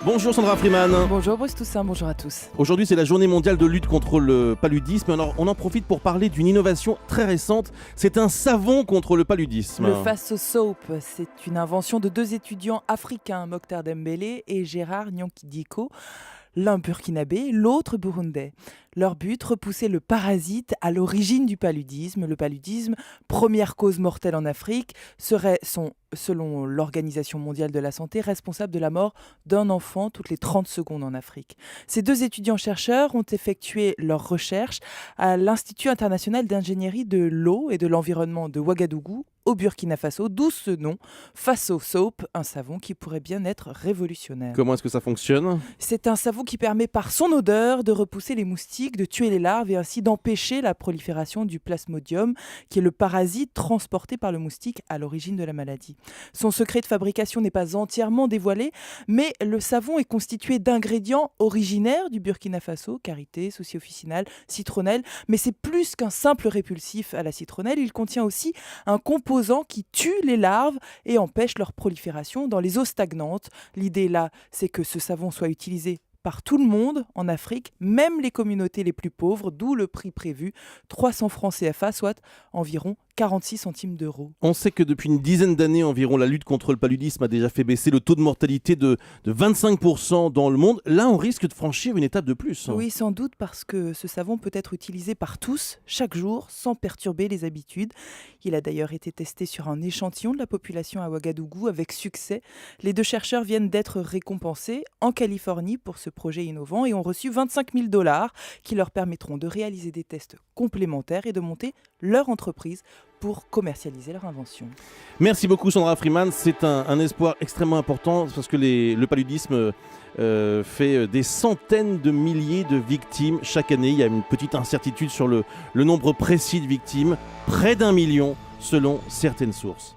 Bonjour Sandra Freeman. Bonjour Bruce Toussaint, bonjour à tous. Aujourd'hui c'est la journée mondiale de lutte contre le paludisme. Alors, on en profite pour parler d'une innovation très récente. C'est un savon contre le paludisme. Le Faso Soap, c'est une invention de deux étudiants africains, Mokhtar Dembélé et Gérard Nyankidiko. L'un burkinabé, l'autre burundais. Leur but, repousser le parasite à l'origine du paludisme. Le paludisme, première cause mortelle en Afrique, serait, selon l'Organisation mondiale de la santé, responsable de la mort d'un enfant toutes les 30 secondes en Afrique. Ces deux étudiants-chercheurs ont effectué leurs recherches à l'Institut international d'ingénierie de l'eau et de l'environnement de Ouagadougou, au Burkina Faso, d'où ce nom, Faso Soap, un savon qui pourrait bien être révolutionnaire. Comment est-ce que ça fonctionne ? C'est un savon qui permet par son odeur de repousser les moustiques, de tuer les larves et ainsi d'empêcher la prolifération du plasmodium, qui est le parasite transporté par le moustique à l'origine de la maladie. Son secret de fabrication n'est pas entièrement dévoilé, mais le savon est constitué d'ingrédients originaires du Burkina Faso, karité, souci officinal, citronnelle, mais c'est plus qu'un simple répulsif à la citronnelle, il contient aussi un composant qui tue les larves et empêche leur prolifération dans les eaux stagnantes. L'idée là, c'est que ce savon soit utilisé par tout le monde en Afrique, même les communautés les plus pauvres, d'où le prix prévu, 300 francs CFA, soit environ 46 centimes d'euros. On sait que depuis une dizaine d'années environ, la lutte contre le paludisme a déjà fait baisser le taux de mortalité de 25% dans le monde. Là, on risque de franchir une étape de plus. Oui, sans doute, parce que ce savon peut être utilisé par tous, chaque jour, sans perturber les habitudes. Il a d'ailleurs été testé sur un échantillon de la population à Ouagadougou avec succès. Les deux chercheurs viennent d'être récompensés en Californie pour ce projet innovant et ont reçu 25 000 $ qui leur permettront de réaliser des tests complémentaires et de monter leur entreprise pour commercialiser leur invention. Merci beaucoup Sandra Freeman, c'est un espoir extrêmement important parce que le paludisme fait des centaines de milliers de victimes chaque année. Il y a une petite incertitude sur le nombre précis de victimes, près d'1 million selon certaines sources.